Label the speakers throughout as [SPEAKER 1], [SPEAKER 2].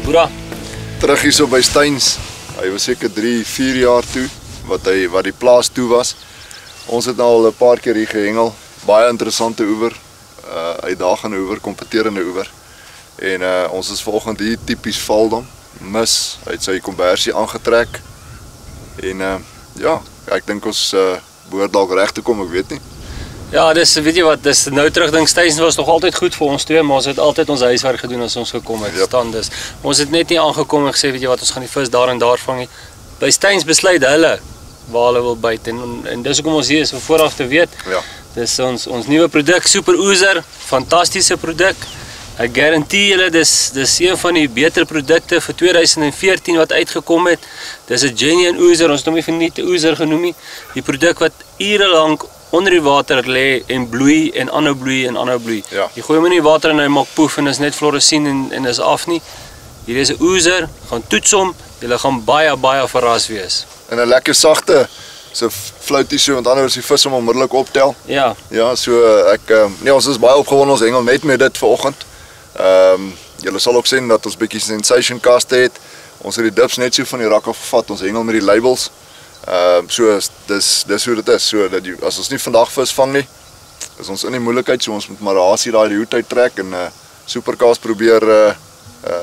[SPEAKER 1] Boera.
[SPEAKER 2] Terug hier so by Steins. Hy was seker 3-4 jaar toe wat die plaas toe was. Ons het nou al 'n paar keer hier gehengel. Baie interessante oewer, uitdagende oewer, kompeterende oewer. En ons is vanoggend hier tipies Valdam. Mis uit sy konversie aangetrek. En ja, ek dink ons behoort dalk reg te kom, ek weet nie.
[SPEAKER 1] Ja, weet jy wat, nou terugdink, Steins was nog altyd goed vir ons twee, maar ons het altyd ons huiswerk gedoen as ons gekom het.
[SPEAKER 2] Yep.
[SPEAKER 1] Dus ons het net nie aangekom en gesê, weet jy wat, ons gaan die vis daar en daar vang nie. By Steins besluit hulle waar hulle wil byt en dis hoekom ons hier is, om vooraf te weet.
[SPEAKER 2] Ja.
[SPEAKER 1] Dis ons nuwe produk, Super Oozer, fantastiese produk. Ek garandeer julle, dis een van die beter produkte vir 2014 wat uitgekom het. Dis 'n genuine oozer, ons het hom nie vir niete oozer genoem nie. Die produk wat ure lank onder die water lê en bloei en aanhou bloei en aanhou bloei.
[SPEAKER 2] Ja.
[SPEAKER 1] Jy gooi hom in die water en hy maak poef en is net fluoresien en is af nie. Hier is 'n oozer, gaan toets hom, julle gaan baie verras wees.
[SPEAKER 2] En 'n lekker sagte, so floutie so, want anders die vis hom onmiddellik optel.
[SPEAKER 1] Ja.
[SPEAKER 2] Ja, so nee, ons is baie opgewonde, ons hengel net met dit vanoggend. Julle sal ook sien dat ons bietjie sensation cast het. Ons het die dips net so van die rak af gevat, ons hengel met die labels. So dis hoe dit is. So dat as ons nie vandag vis vang nie, is ons in die moeilikheid, so ons moet maar hasie daai die hoed uittrek en supercast probeer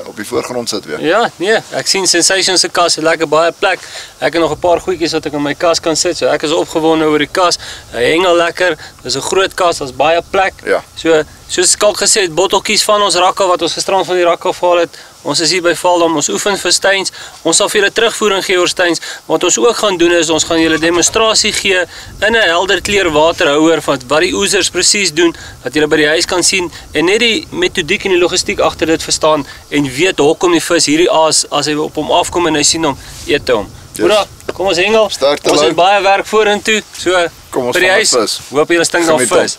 [SPEAKER 2] op die voorgrond sit weer.
[SPEAKER 1] Ja, nee, ek sien Sensation se kas, lekker baie plek. Ek het nog 'n paar goedjies wat ek in my kas kan sit. So ek is opgewonde oor die kas. Hy hengel lekker. Dis 'n groot kas, daar's baie plek.
[SPEAKER 2] Ja.
[SPEAKER 1] So soos ek al gesê het, botteltjies van ons rakke wat ons gisterand van die rakke gehaal het. Ons is hier by Valdam, ons oefen vir Steins. Ons sal vir julle terugvoering gee oor Steins. Wat ons ook gaan doen is ons gaan julle demonstrasie gee in 'n helder kleur waterhouer van wat die oezers presies doen, dat julle by die huis kan sien en net die metodiek en die logistiek agter dit verstaan en weet hoe kom die vis hierdie aas as hy op hom afkom en hy sien hom, eet hom. Boera, kom ons hengel.
[SPEAKER 2] Sterkte
[SPEAKER 1] ons
[SPEAKER 2] lui.
[SPEAKER 1] het baie werk vorentoe. So
[SPEAKER 2] Kom ons
[SPEAKER 1] by die
[SPEAKER 2] vang
[SPEAKER 1] huis.
[SPEAKER 2] vis.
[SPEAKER 1] Hoop julle stink na
[SPEAKER 2] Geniet hom.
[SPEAKER 1] vis.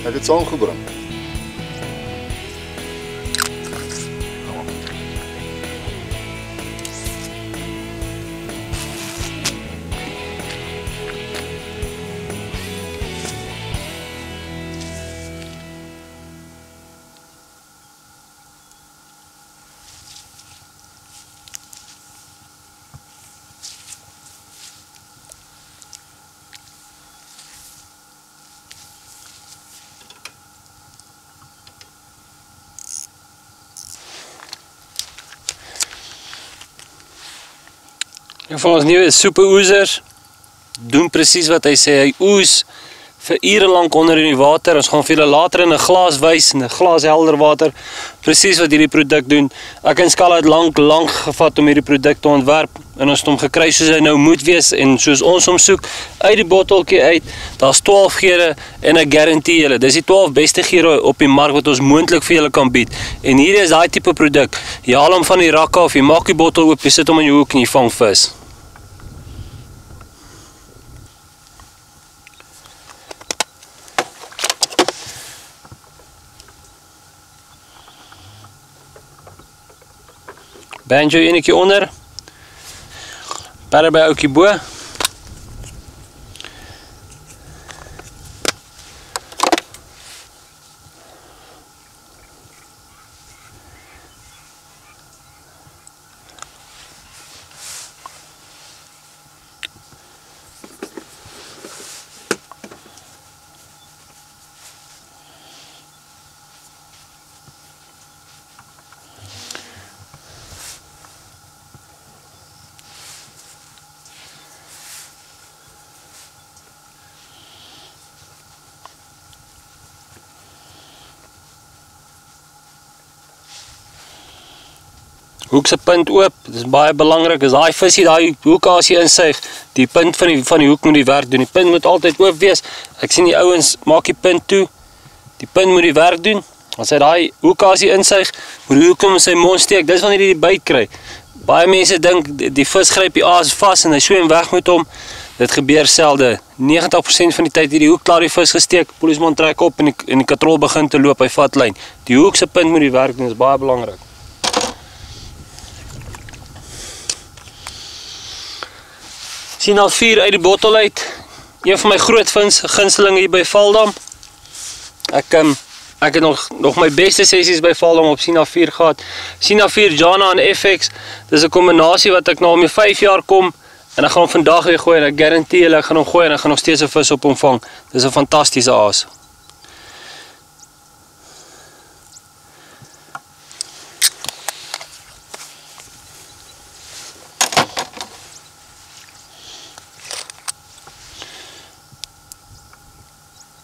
[SPEAKER 2] Ek het saamgebring.
[SPEAKER 1] En vir ons nuwe Super Oozers doen presies wat hy sê. Hy oes vir ure lank onder in die water. Ons gaan vir julle later in 'n glas wys, in 'n glas helder water, presies wat hierdie produk doen. Ek en Skala het lank gevat om hierdie produk te ontwerp en ons het hom gekry soos hy nou moet wees en soos ons hom soek uit die botteltjie uit. Daar's 12 geure en ek garandeer julle, dis die 12 beste geure op die mark wat ons moontlik vir julle kan bied. En hier is daai tipe produk. Jy haal hom van die rak af, jy maak die bottel oop, jy sit hom in jou hoek en jy vang vis. Banjo enetjie onder. Padder by ouetjie bo. hoek se punt oop. Dit is baie belangrik. As daai visie daai hoek as jy insuig, die punt van die hoek moet die werk doen. Die punt moet altyd oop wees. Ek sien die ouens maak die punt toe. Die punt moet die werk doen. As hy daai hoek as hy insuig, moet die hoek om sy mond steek. Dis wanneer jy die byt kry. Baie mense dink die vis gryp die aas vas en hy swem weg met hom. Dit gebeur selde. 90% van die tyd het die hoek klaar die vis gesteek, polisman trek op en die katrol begin te loop, hy vat lyn. Die hoek se punt moet die werk doen, is baie belangrik. Sien al 4 uit die bottel uit. Een van my groot gunstelinge hier by Valdam. Ek het nog my beste sessies by Valdam op Sina 4 gehad. Sina 4, Jana en FX. Dis 'n kombinasie wat ek nou om die 5 jaar kom. En ek gaan hom vandag weer gooi en ek garandeer julle, ek gaan hom gooi en ek gaan nog steeds 'n vis op hom vang. Dis 'n fantastiese aas.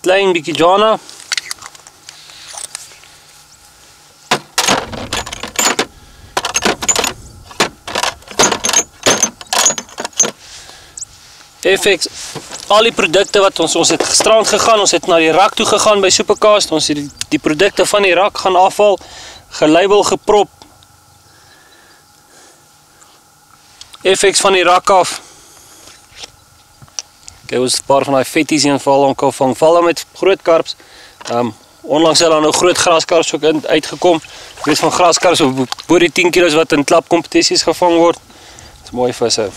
[SPEAKER 1] Klein bietjie Jana. FX, al die produkte wat ons het gisterand gegaan, ons het na die rak toe gegaan by Supercast, ons het die produkte van die rak gaan afval, gelabel, geprop. FX van die rak af. Kyk, ons het 'n paar van die vetties hier in Valdam kan vang. Valdam met groot karps. Onlangs het daar nou groot graskarps ook uitgekom. Ek weet van graskarps bo die 10 kilos wat in klapkompetisies gevang word. Dis mooi visse.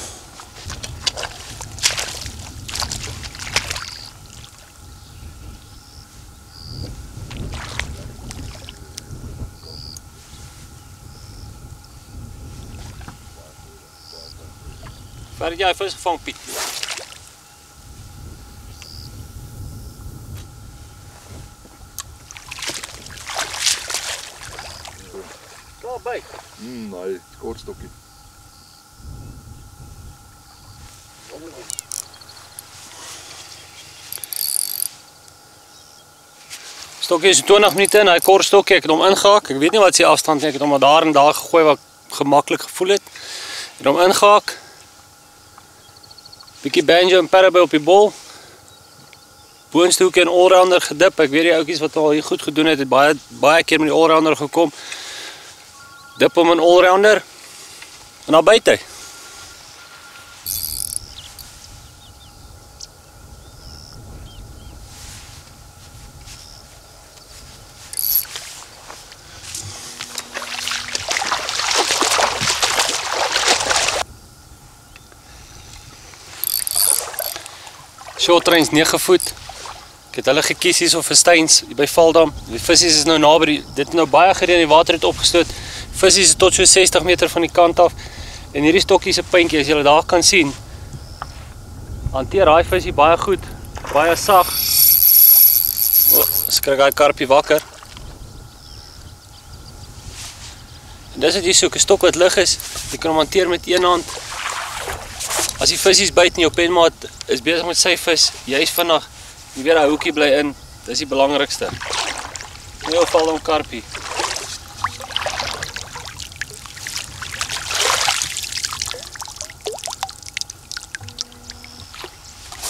[SPEAKER 1] Waar het jy vis gevang, Piet? Daar by.
[SPEAKER 2] Nee, kortstokkie.
[SPEAKER 1] Stokkie is 20 minute en hy kortstokkie, ek het hom ingehaak. Ek weet nie wat sy afstand nie, ek het hom daar en daar gegooi wat gemaklik gevoel het. Ek het hom ingehaak. Bietjie banjo en parabel op die bol. Boonste hoek en allrounder gedip. Ek weet die ouetjies wat al hier goed gedoen het, het baie keer met die allrounder gekom. Dip hom in allrounder. En dan byt hy. Short trains 9 voet. Ek het hulle gekies hier so vir Steins by Valdam. Die vissies is nou naby, dit nou baie gereën, die water het opgestoot. Vissies is tot so 60 meter van die kant af. En hierdie stokkie se puntjie, as julle daar kan sien, hanteer daai visie baie goed, baie sag. Skrik daai karpie wakker. En dis wat jy soek, 'n stok wat lig is. Jy kan hom hanteer met een hand. As die visies byt en jou penmaat is besig met sy vis, jy is vinnig, jy weet daai hoekie bly in, dis die belangrikste. In jou geval dan karpie.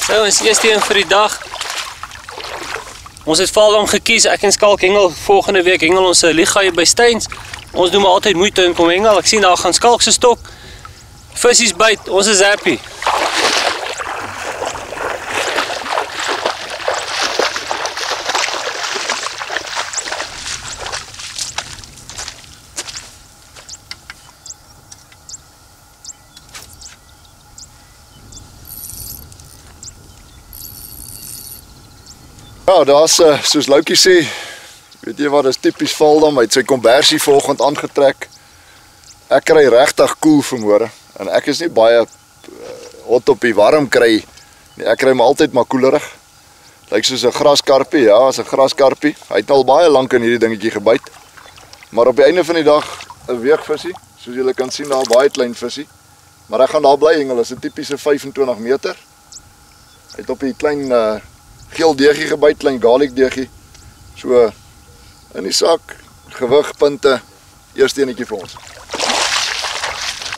[SPEAKER 1] So, ons eerste een vir die dag. Ons het Valdam gekies, ek en Skalk hengel volgende week, hengel ons 'n ligaai by Steins. Ons doen maar altyd moeite in kom hengel, ek sien daar gaan Skalk se stok. Visies byt, ons is happy.
[SPEAKER 2] Ja, daar's soos Loukie sê, weet jy wat, dis tipies Valdam, hy het sy kombersie vanoggend aangetrek. Ek kry regtig koel vanmôre en ek is nie baie hot op die warm kry nie. Ek kry my altyd maar koelerig. Lyk soos 'n graskarpie, ja, as 'n graskarpie. Hy het al baie lank in hierdie dingetjie gebyt. Maar op die einde van die dag 'n weegvisie, soos julle kan sien, daar baie klein visie. Maar ek gaan daar bly hengel, is 'n tipiese 25 meter. Hy het op die klein geel deegie gebyt, klein garlic deegie. So in die sak, gewig, punte, eerste enetjie vir ons.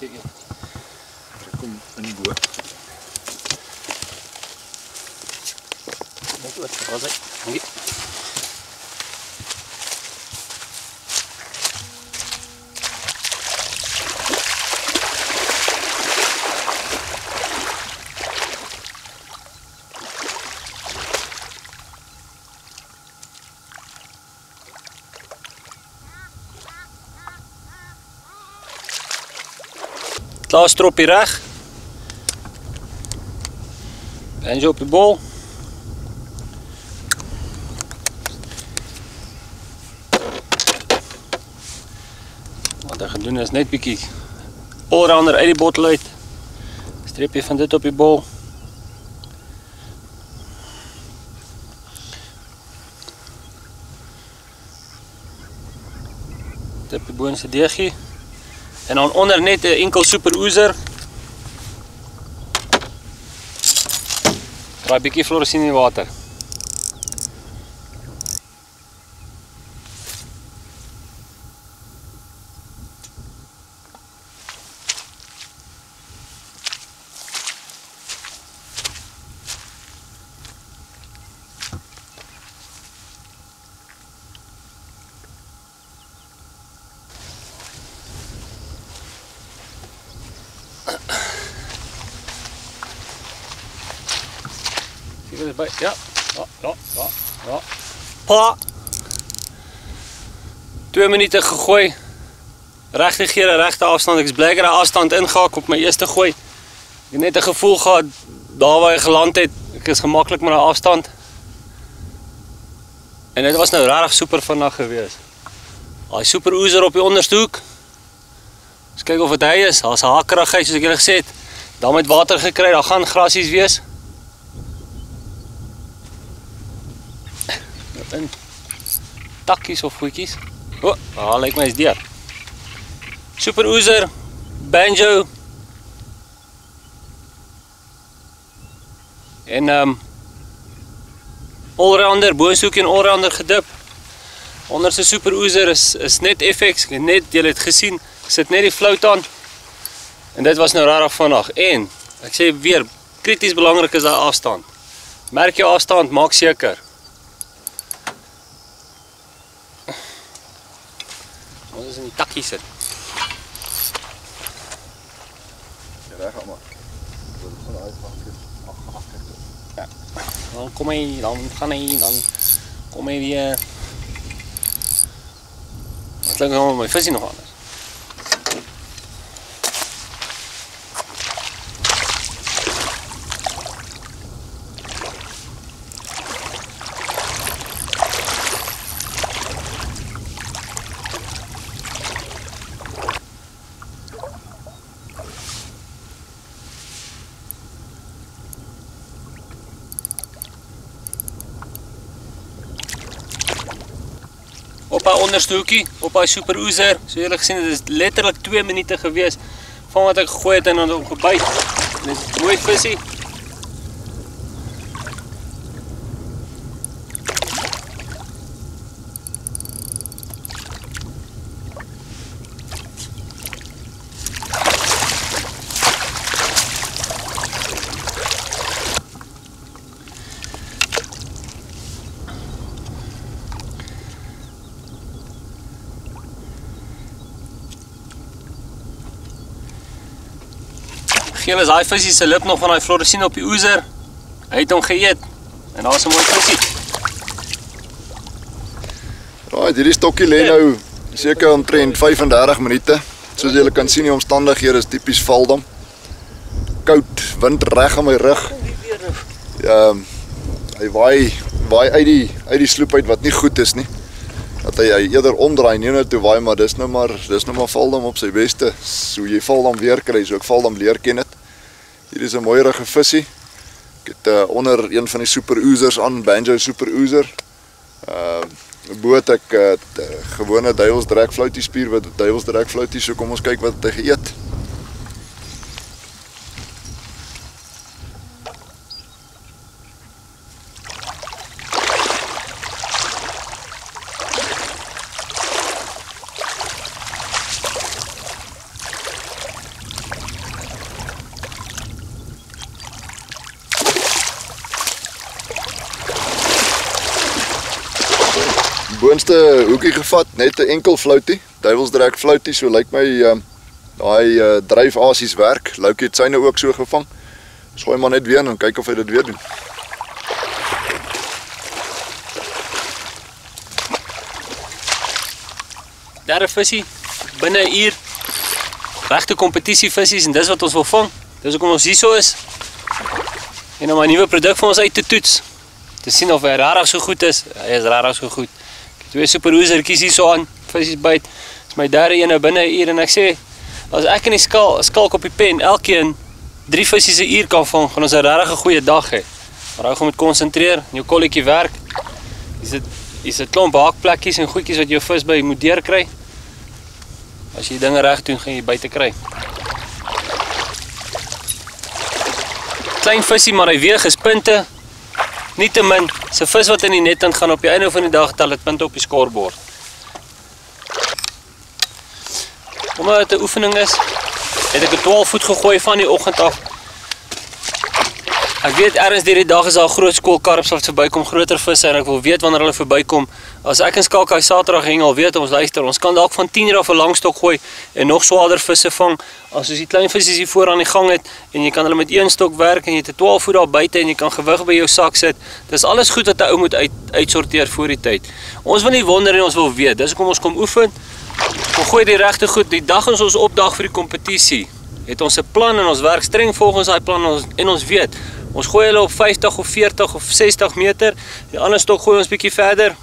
[SPEAKER 2] Kom in die boot.
[SPEAKER 1] Net oor, waar is hy? Dankie. Klaar stroppie reg. Banjo op die bol. Wat ek gaan doen is net bietjie allrounder uit die bottel uit. Streepie van dit op die bol. Dit op die boonste deegie. En dan onder net 'n enkel super oezer. Draai bietjie fluoresien in die water. Ja, ja. Pa! 2 minute gegooi. Regte gere, regte afstand. Ek is bly ek het daai afstand ingehaak op my eerste gooi. Ek het net 'n gevoel gehad daar waar hy geland het. Ek is gemaklik met daai afstand. En dit was nou regtig super vinnig geweest. Daai super oezer op die onderste hoek. Ons kyk of dit hy is. Daar's 'n hakkerigheid soos ek julle gesê het. Dan met water gekry, daar gaan grasies wees. In takkies of goedjies. O, daar lyk my is deur. Super oezer, banjo. En allrounder, boonsoek en allrounder gedip. Onderste super oezer is net FX, net jy het gesien, sit net die float aan. En dit was nou regtig vinnig. En ek sê weer, krities belangrik is daai afstand. Merk jou afstand, maak seker. Ons is in die takkie sit.
[SPEAKER 2] Reg aan maar.
[SPEAKER 1] Ja. Dan kom hy, dan gaan hy, dan kom hy weer. Wat klink nou my visie nog anders? Op haar onderste hoekie, op haar super oezer. So julle gesien, dit is letterlik 2 minute gewees van wat ek gegooi het en dan hom gebyt. Dit is 'n mooi visie. Geel is daai visie se lip nog van daai fluoresien op die oezer. Hy het hom geëet. En daar's 'n mooi visie.
[SPEAKER 2] Right, hierdie stokkie lê nou seker omtrent 35 minute. Soos julle kan sien, die omstandighede is tipies Valdam. Koud, wind reg aan my rug. Hy waai uit die sloep uit wat nie goed is nie. Dat hy eerder omdraai nie nou toe waai, maar dis nou maar Valdam op sy beste. So jy Valdam weer kry, so ek Valdam leer ken dit. Hier is 'n mooierige visie. Ek het onder een van die super oezers aan, banjo super oezer. Boot ek gewone duivelsdrek floutie spier wat duivelsdrek floutie, so kom ons kyk wat hy geëet. boonste hoekie gevat, net 'n enkel floutie, duivelsdraak floutie, so lyk my daai dryfasies werk. Loukie het syne ook so gevang. Gooi maar net weer en kyk of hy dit weer doen.
[SPEAKER 1] Derde visie, binne 'n uur. Regte kompetisie visies en dis wat ons wil vang. Dis hoekom ons hierso is. En om 'n nuwe produk vir ons uit te toets. Te sien of hy regtig so goed is. Hy is regtig so goed. Ek het 2 super oezertjies hierso aan, visies byt. Dis my derde een nou binne 'n uur en ek sê as ek in die skalk op die pen elkeen 3 visies 'n uur kan vang, gaan ons 'n regtig goeie dag hê. Maar ou moet konsentreer, jou kolletjie werk. Hier's 'n klomp haakplekkies en goedjies wat jou vis by moet deurkry. As jy dinge reg doen, gaan jy buite kry. Klein visie, maar hy weeg is punte. Nietemin, se vis wat in die net in gaan op die einde van die dag tel dit punte op die skoorbord. Omdat dit 'n oefening is, het ek 'n 12 voet gegooi van die oggend af. Ek weet ergens deur die dag is daar groot skoolkarps wat verbykom, groter visse en ek wil weet wanneer hulle verbykom. As ek in Skalkhaai Saterdag hengel, weet ons luister, ons kan dalk van 10 uur af 'n langstok gooi en nog swaarder visse vang. As jy klein visse hier voor aan die gang het en jy kan hulle met 1 stok werk en jy het 'n 12 voet daar buite en jy kan gewig by jou sak sit. Dis alles goed wat 'n ou moet uitsorteer voor die tyd. Ons wil nie wonder en ons wil weet. Dis hoekom ons kom oefen. Ons gooi die regte goed. Die dag ons opdag vir die kompetisie, het ons 'n plan en ons werk streng volgens daai plan en ons weet. Ons gooi hulle op 50 of 40 of 60 meter. Die ander stok gooi ons bietjie verder.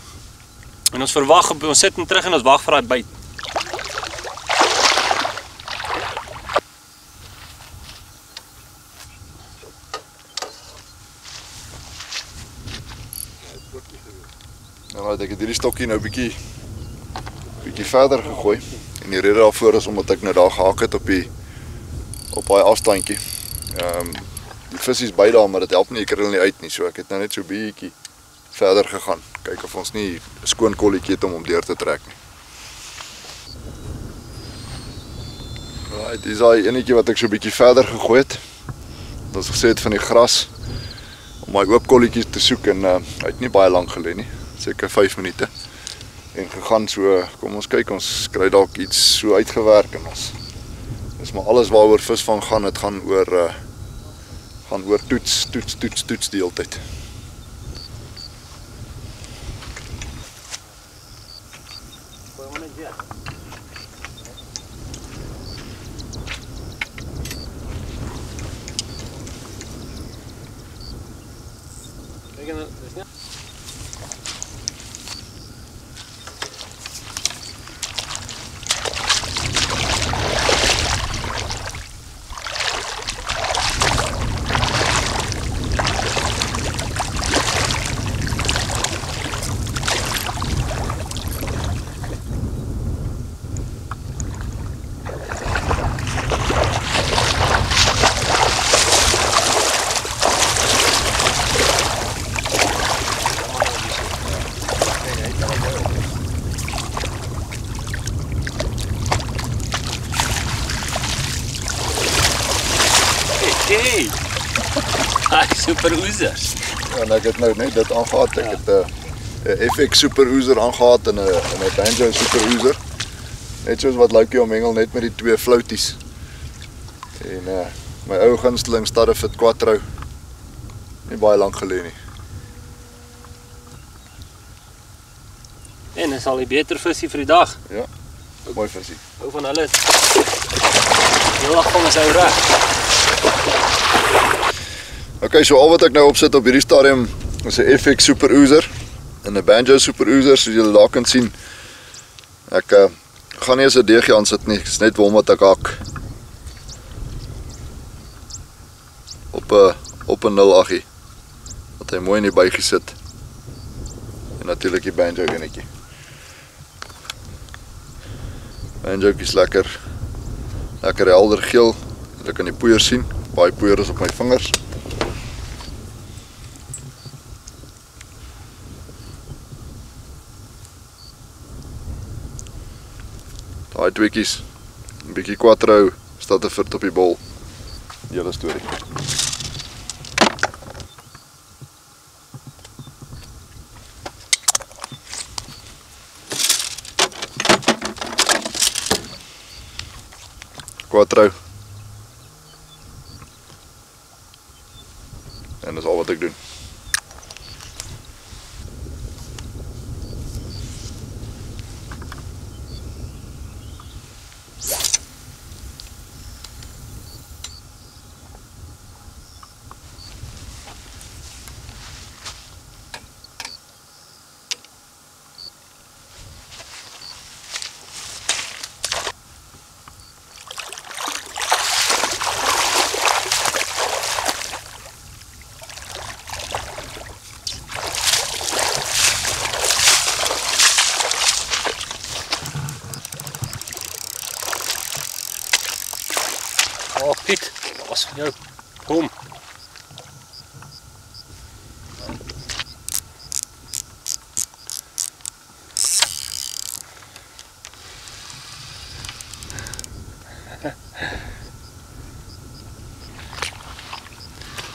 [SPEAKER 1] En ons verwag, ons sit en terug en ons wag vir daai byt.
[SPEAKER 2] Nou, ek het hierdie stokkie nou bietjie verder gegooi. En die rede daarvoor is omdat ek nou daar gehak het op daai afstandjie. Die visies by daar, maar dit help nie, ek kry hulle nie uit nie, so ek het nou net so bietjie verder gegaan. Kyk of ons nie 'n skoon kolletjie het om deur te trek nie. Right, dis daai enetjie wat ek so bietjie verder gegooi het. Ons gesê het van die gras om my oop kolletjies te soek en hy het nie baie lank gelê nie, seker 5 minute. En gegaan so, kom ons kyk, ons kry dalk iets so uitgewerk en ons. Dis maar alles waaroor visvang gaan, dit gaan oor toets die hele tyd.
[SPEAKER 1] Hey, super oezer.
[SPEAKER 2] En ek het nou net dit aangehad, ek het 'n FX super oezer aangehad en 'n Banjo super oezer. Net soos wat Loukie omhengel net met die 2 flouties. En my ou gunsteling Staddefit Quattro. Nie baie lank gelê nie.
[SPEAKER 1] En dis al die beter visie vir die dag.
[SPEAKER 2] Ja, mooi visie.
[SPEAKER 1] Hou van hulle. Die lag van ons ou reg.
[SPEAKER 2] Okay, so al wat ek nou opsit op hierdie stadium is 'n FX super oezer en 'n Banjo super oezer, soos julle daar kan sien. Ek gaan nie eens 'n deegie aan sit nie, dis net wom wat ek hak. Op 'n 08, wat hy mooi in die bygie sit. En natuurlik die Banjo enetjie. Banjo is lekker helder geel. Julle kan die poeier sien. Baie poeier is op my vingers. Daai tweekies, 'n bietjie Quattro, Staddefit op die bol. Die hele storie. Quattro. En dis al wat ek doen.
[SPEAKER 1] Oh Piet, dat was van jou. Kom.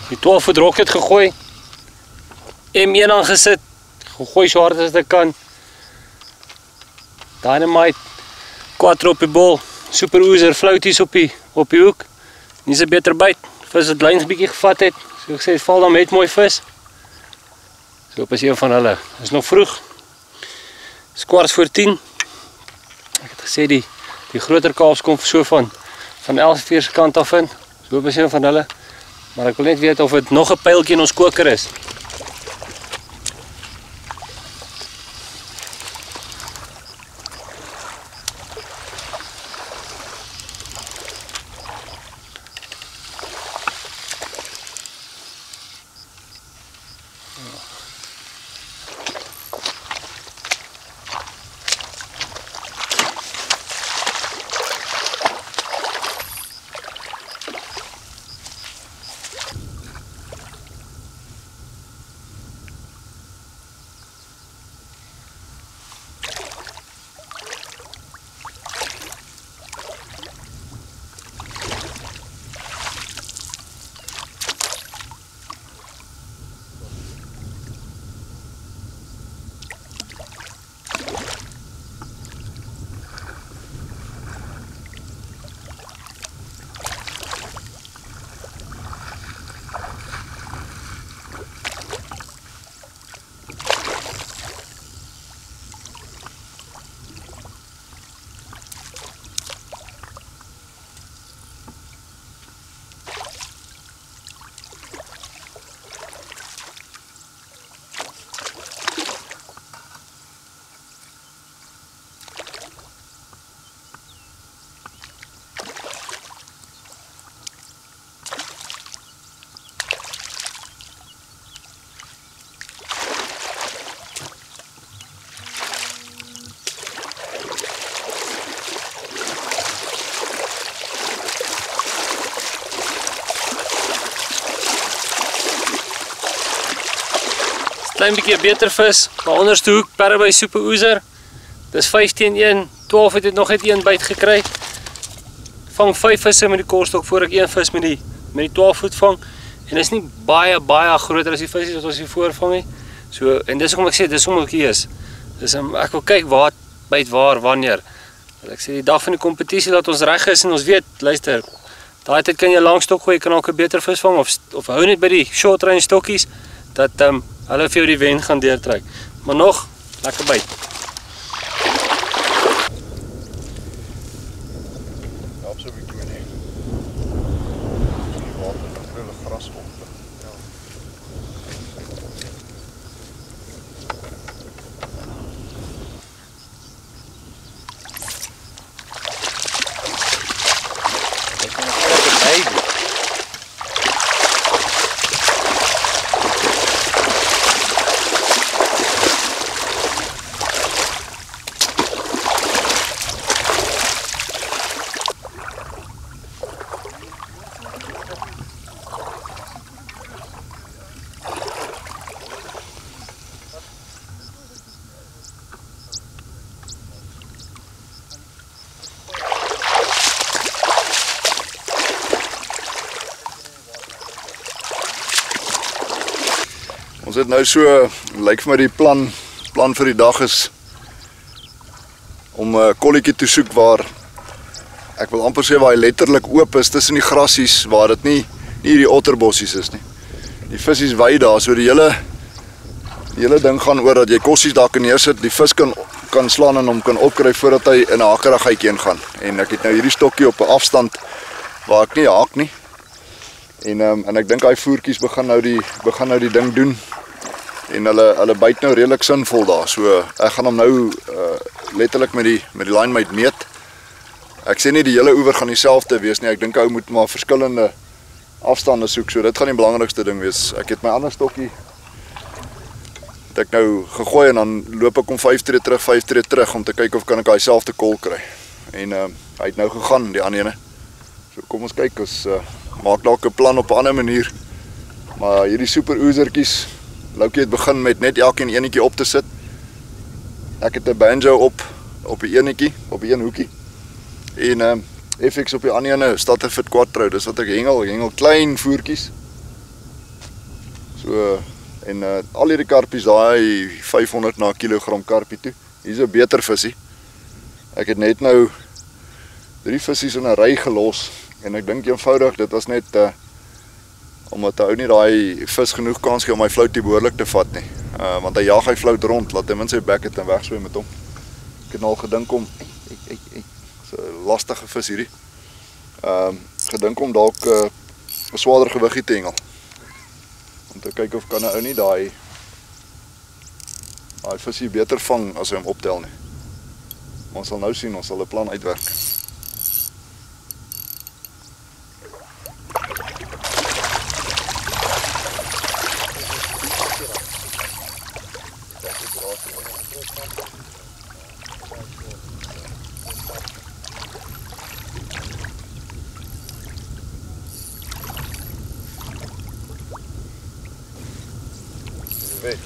[SPEAKER 1] Die 12 voet rocket gegooi. M1 aangesit. Gegooi so hard as dit kan. Dynamite. Quattro op die bol. Super oozer, flouties op die hoek. Nie so beter byt. Vis het lyns bietjie gevat het. So ek sê, val dan met mooi vis. So op is een van hulle. Is nog vroeg. Is 10:15. Ek het gesê die groter kaals kom so van Elsevier se kant af in. So op is een van hulle. Maar ek wil net weet of dit nog 'n pyltjie in ons koker is. Klein bietjie beter vis, maar onderste hoek, Parabay super oozer. Dis 5-1, 12 het nog net een byt gekry. Vang 5 visse met die korstok voor ek een vis met die 12 voet vang. En dis nie baie groter as die visse wat ons hier voorvang nie. So, en dis hoekom ek sê, dis hoekom ek hier is. Dis ek wil kyk waar byt waar, wanneer. Ek sê die dag van die kompetisie dat ons reg is en ons weet, luister, daai tyd kan jy langstok gooi, jy kan ook 'n beter vis vang of hou net by die short range stokkies dat hulle vir jou die wen gaan deurtrek. Maar nog lekker byt.
[SPEAKER 2] Help so 'n bietjie met die water en grille gras op. Ja.
[SPEAKER 1] Dis nog lekker baby.
[SPEAKER 2] Ons het nou so, lyk vir my die plan vir die dag is om 'n kolletjie te soek waar ek wil amper sê waar hy letterlik oop is tussen die grasies waar dit nie die otterbossies is nie. Die vissies wy daar, so die hele ding gaan oor dat jy kossies daar kan neersit, die vis kan slaan en hom kan opkry voordat hy in 'n hakkerigheidjie ingaan. En ek het nou hierdie stokkie op 'n afstand waar ek nie haak nie. En ek dink hy voertjies begin nou die ding doen. En hulle byt nou redelik sinvol daar. So ek gaan hom nou letterlik met die line mate meet. Ek sê nie die hele oewer gaan dieselfde wees nie. Ek dink ou moet maar verskillende afstande soek. So dit gaan die belangrikste ding wees. Ek het my ander stokkie het ek nou gegooi en dan loop ek om 5 tree terug om te kyk of kan ek daai selfde kol kry. En hy het nou gegaan die ander ene. So kom ons kyk, ons maak dalk 'n plan op 'n ander manier. Maar hierdie super oezertjies, Loukie het begin met net elkeen enetjie op te sit. Ek het 'n banjo op die enetjie, op die een hoekie. En FX op die ander ene, Statterfit Quattro, dis wat ek hengel klein voertjies. So en al hierdie karpies daai 500 na 'n kilogram karpie toe. Hier's 'n beter visie. Ek het net nou 3 visies in 'n ry gelos en ek dink eenvoudig dit was net omdat hy ou nie daai vis genoeg kans gee om hy floutie behoorlik te vat nie. Want hy jaag hy flout rond, laat hom in sy bek het en wegswem met hom. Ek het al gedink om so 'n lastige vis hierdie. Gedink om dalk 'n swaarder gewiggie te hengel. Om te kyk of kan 'n ou nie daai visie beter vang as hy hom optel nie. Maar ons sal nou sien, ons sal 'n plan uitwerk. Wait.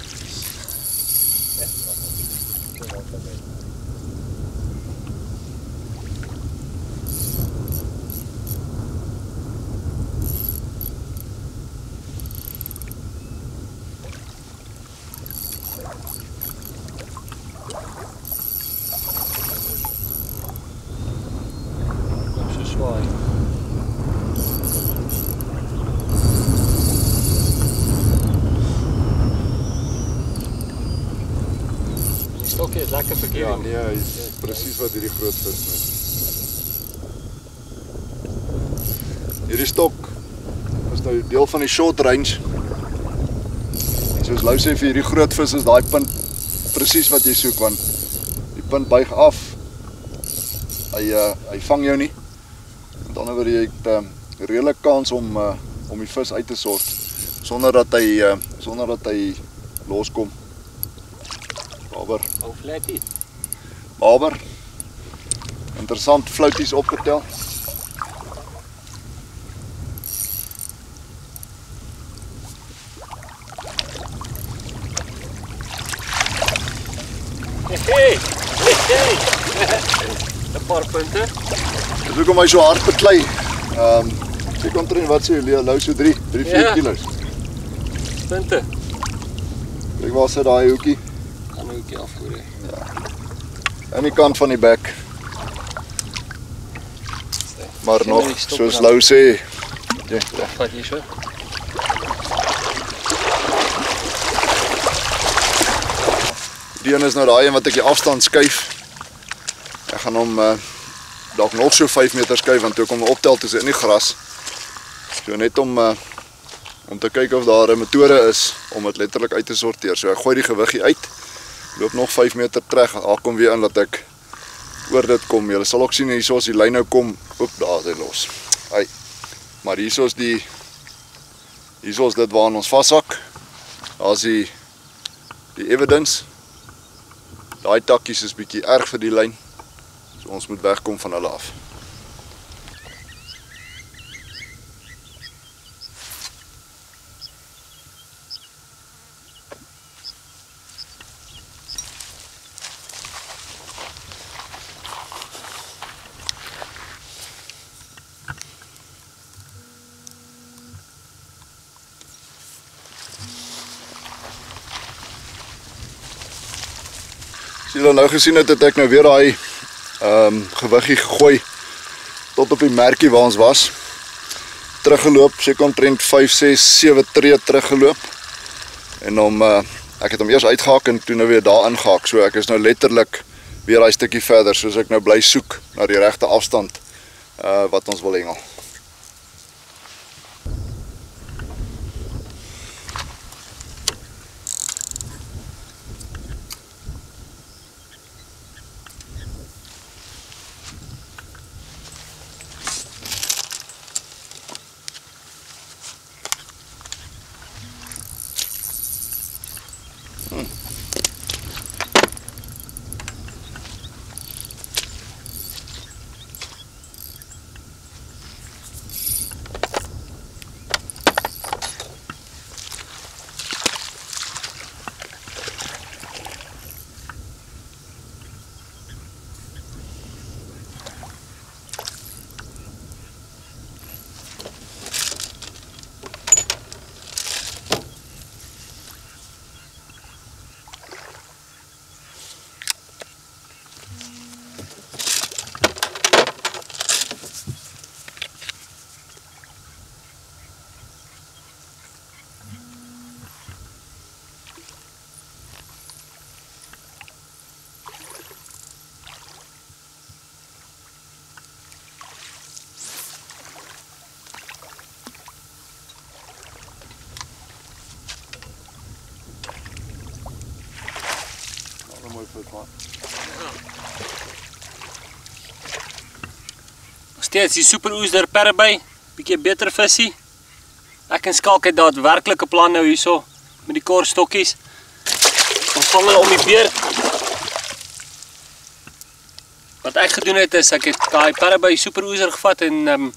[SPEAKER 1] Stokkie is lekker verkeerd.
[SPEAKER 2] Ja, nee, hy is presies wat hierdie groot vis is. Hierdie stok is nou deel van die short range. En soos Lou sê vir hierdie groot vis is daai punt presies wat jy soek, want die punt buig af. Hy vang jou nie. Met ander woorde, jy het redelik kans om die vis uit te sort sonder dat hy loskom. Baber. Interessant, flouties opgetel.
[SPEAKER 1] Hey. 'n paar punte.
[SPEAKER 2] Dis hoekom hy so hard beklei. Sy kon train wat sê Lou so 3-4 kilos.
[SPEAKER 1] Punte.
[SPEAKER 2] Kyk waar sit daai hoekie.
[SPEAKER 1] Gaan nou hoekie afgooi.
[SPEAKER 2] Ja. Aan die kant van die bek. Maar nog, soos Lou sê,
[SPEAKER 1] vat jy so.
[SPEAKER 2] Die een is nou daai een wat ek die afstand skuif. Ek gaan hom dalk nog so 5 meter skuif, want toe ek hom optel toe is in die gras. So net om te kyk of daar 'n metode is om dit letterlik uit te sorteer. So ek gooi die gewiggie uit. Loop nog 5 meter terug, haal kom weer in dat ek oor dit kom. Julle sal ook sien hierso as die lyn nou kom, oop, daar is hy los. Ai. Maar hierso is dit waaraan ons vashak. Daar's die evidence. Daai takkies is bietjie erg vir die lyn. So ons moet wegkom van hulle af. As julle nou gesien het, het ek nou weer daai gewiggie gegooi tot op die merkie waar ons was. Teruggeloop, seker omtrent 5, 6, 7 tree teruggeloop. En ek het hom eers uitgehaak en toe nou weer daar ingehaak. So ek is nou letterlik weer daai stukkie verder, soos ek nou bly soek na die regte afstand wat ons wil hengel.
[SPEAKER 1] Steeds die super oester perreby, bietjie beter visie. Ek en Skalk het daadwerklike plan nou hierso met die korstokkies. Ons vang hulle om die beer. Wat ek gedoen het is ek het daai perreby super oester gevat en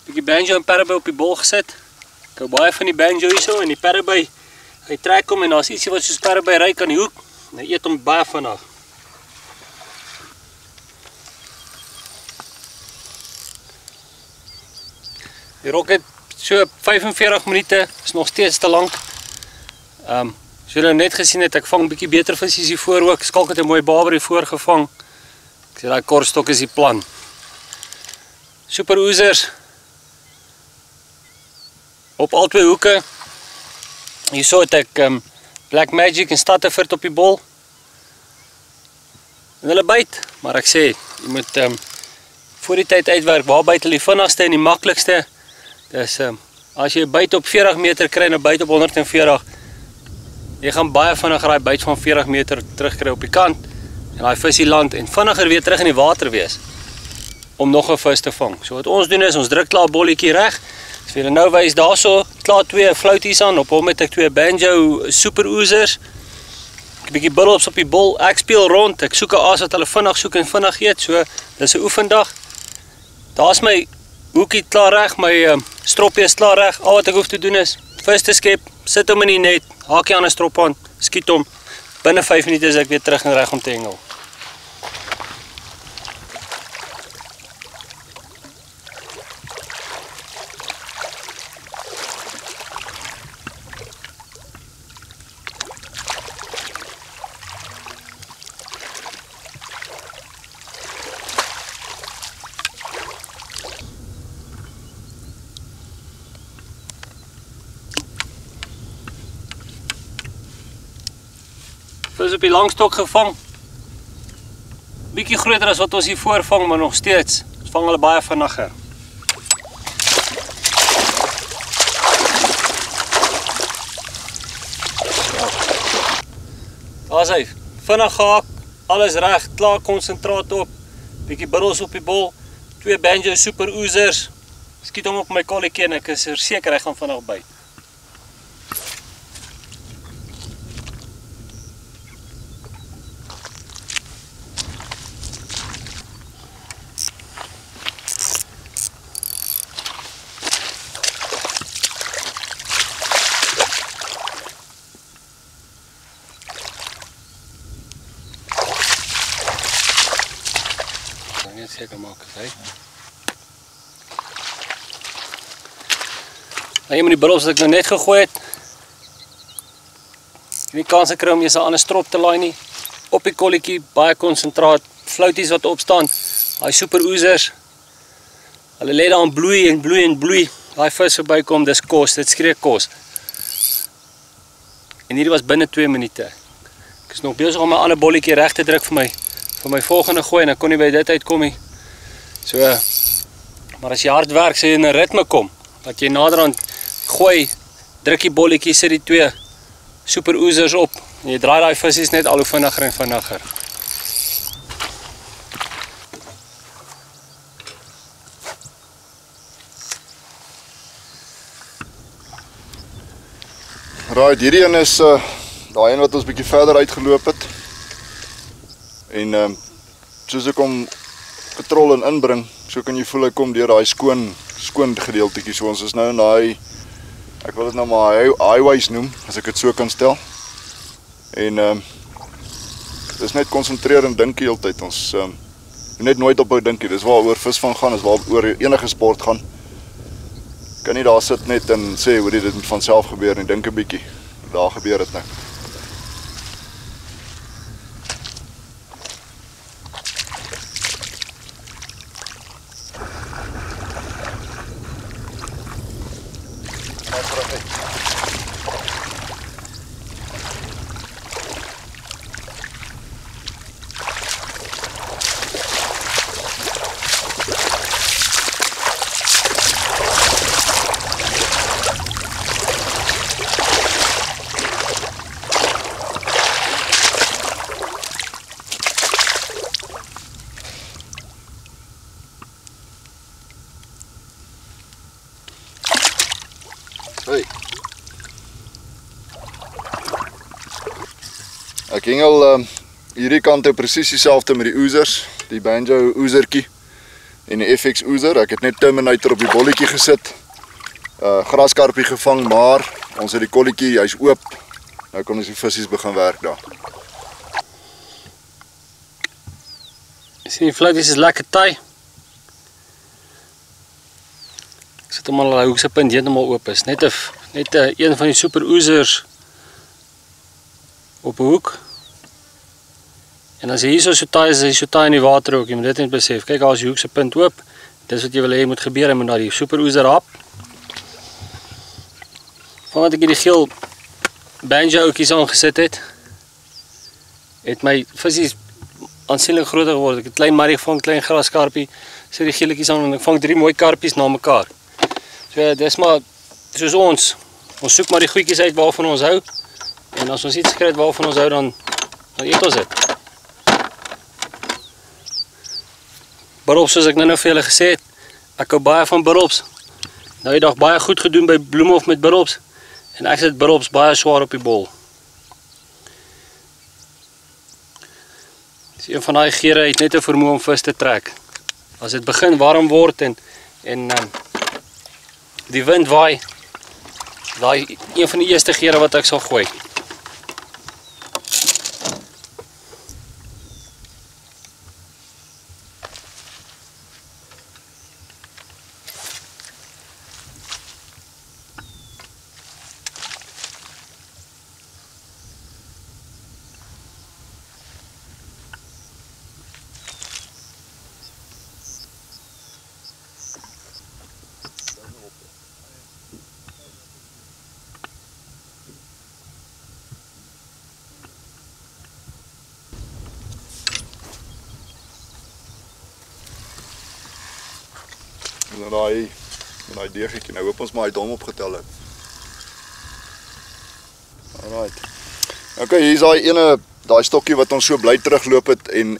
[SPEAKER 1] bietjie banjo en perreby op die bol gesit. Ek hou baie van die banjo hierso en die perreby, hy trek hom en daar's ietsie wat soos perreby ryk aan die hoek. Hy eet hom baie vinnig. Die rok het so 45 minute, is nog steeds te lank. So julle net gesien het, ek vang bietjie beter visies hier voor ook. Skalk het 'n mooi baber hier voor gevang. Ek sê daai korstok is die plan. Super oezers. Op al twee hoeke. Hierso het ek Black Magic en Statterford op die bol. En hulle byt, maar ek sê, jy moet voor die tyd uitwerk, waar byt hulle die vinnigste en die maklikste. Dus as jy 'n byt op 40 meter kry en 'n byt op 140, jy gaan baie vinniger daai byt van 40 meter terugkry op die kant en daai visie land en vinniger weer terug in die water wees om nog 'n vis te vang. So wat ons doen is ons druk klaar 'n bolletjie reg. As jy nou wys daarso klaar 2 flouties aan, op hom het ek 2 banjo super oezers. Ek 'n bietjie bullops op die bol. Ek speel rond. Ek soek 'n aas wat hulle vinnig soek en vinnig eet. So dis 'n oefendag. Daar's my hoekie klaar reg, my stroppie is klaar reg. Al wat ek hoef te doen is vis te skep, sit hom in die net, haakie aan 'n strop aan, skiet hom. Binne 5 minute is ek weer terug en reg om te hengel. Vis op die langstok gevang. Bietjie groter as wat ons hier voor vang, maar nog steeds. Ons vang hulle baie vinniger. Daar's hy. Vinnig gehaak, alles reg, klaar konsentraat op. Bietjie buddels op die bol, 2 banjo super oezers. Skiet hom op my kolletjie en ek is seker hy gaan vinnig byt. Seker maak het hy. Jy moet die bullops wat ek nou net gegooi het. Nie kans kry om jy 'n ander strop te laai nie. Op die kolletjie, baie konsentraat, flouties wat opstaan. Daai super oezers. Hulle lê daar en bloei en bloei en bloei. Daai vis verbykom, dis kos, dit skreeu kos. En hierdie was binne 2 minute. Ek is nog besig om my ander bolletjie reg te druk vir my volgende gooi en dan kon nie by dit uitkom nie. So, maar as jy hard werk, sê jy in 'n ritme kom, dat jy naderhand gooi, druk die bolletjie, sit die 2 super oezers op en jy draai daai visies net al hoe vinniger en vinniger.
[SPEAKER 2] Right, hierdie een is daai een wat ons bietjie verder uitgeloop het. En soos ek hom katrol en inbring, so kan jy voel hy kom deur daai skoon gedeeltetjie. So ons is nou in daai, ek wil dit nou maar highways noem, as ek dit so kan stel. En dis net konsentreer en dink die hele tyd. Ons net nooit ophou dink nie. Dis waaroor visvang gaan, is waaroor enige sport gaan. Kan nie daar sit net en sê hoe dit moet van self gebeur en dink 'n bietjie. Daar gebeur dit nou. Hey. Ek hengel hierdie kant toe presies dieselfde met die oezers, die Banjo oezertjie en die FX oezer. Ek het net Terminator op die bolletjie gesit, graskarpie gevang, maar ons het die kolletjie, hy's oop. Nou kan ons die visies begin werk daar.
[SPEAKER 1] Sien die vluggies is lekker taai. Ek sit hom al die hoekse punt heeltemal oop is. Net een van die super oezers op 'n hoek. En as jy hier so taai is, hy so taai in die water ook. Jy moet dit net besef. Kyk, daar is die hoekse punt oop. Dis wat jy wil hê moet gebeur. Jy moet na die super oezer hap. Vandat ek hierdie geel Banjo ouetjies aangesit het my visies aansienlik groter geword. Ek het klein marrie gevang, klein graskarpie, sit die geeltjies aan en ek vang 3 mooi karpies na mekaar. So dis maar soos ons soek maar die goedjies uit waarvan ons hou. En as ons iets kry waarvan ons hou, dan eet ons dit. Barrops, soos ek nou vir julle gesê het, ek hou baie van barrops. Nou die dag baie goed gedoen by Bloemhof met barrops. En ek sit barrops baie swaar op die bol. Dis een van daai gere het net 'n vermoë om vis te trek. As dit begin warm word en die wind waai, daai een van die eerste gere wat ek sal gooi.
[SPEAKER 2] En daai deegetjie, nou hoop ons maar hy het hom opgetel het. Alright. Okay, hier is daai stokkie wat ons so bly terugloop het en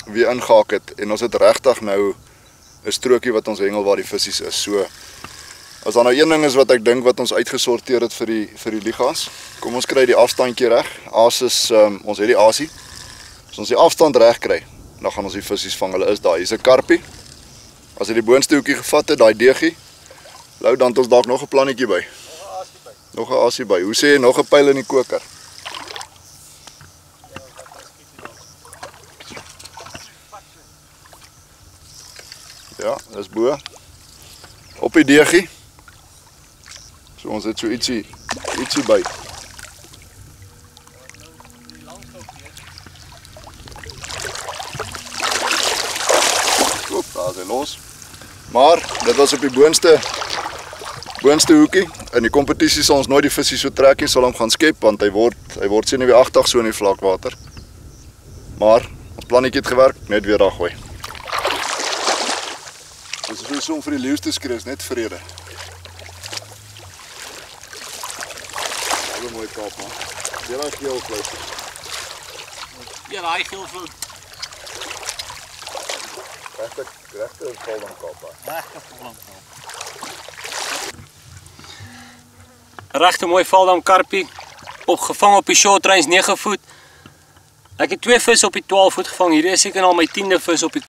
[SPEAKER 2] weer ingehaak het. En ons het regtig nou 'n strokie wat ons hengel waar die visies is. So as daar nou een ding is wat ek dink wat ons uitgesorteer het vir die ligas, kom ons kry die afstandjie reg. Aas is ons het die aasie. As ons die afstand reg kry, dan gaan ons die visies vang. Hulle is daar. Hier's 'n karpie. As jy die boonste hoekie gevat het, daai deegie, Lou, dan het ons dalk nog 'n plannetjie by. Nog 'n aasie by. Hoe sê jy, nog 'n pyl in die koker? Ja, dis bo. Op die deegie. So ons het so ietsie by. Oop, daar is hy los. Maar dit was op die boonste hoekie. In die kompetisie sal ons nooit die visie so trek nie, sal hom gaan skep want hy word senuweeagtig so in die vlakwater. Maar ons plannetjie het gewerk, net weer daar gooi. Dis hoe so om vir die leeu's te skree, is net vrede. Baie mooi kaap, man. Weer daai geel vleis.
[SPEAKER 1] Ja, daai geel vleis.
[SPEAKER 2] Regte Volendam kaap.
[SPEAKER 1] Regte mooi Volendam karpie, opgevang op die short range 9 voet. Ek het 2 vis op die 12 voet gevang, hierdie is seker al my 10de vis op die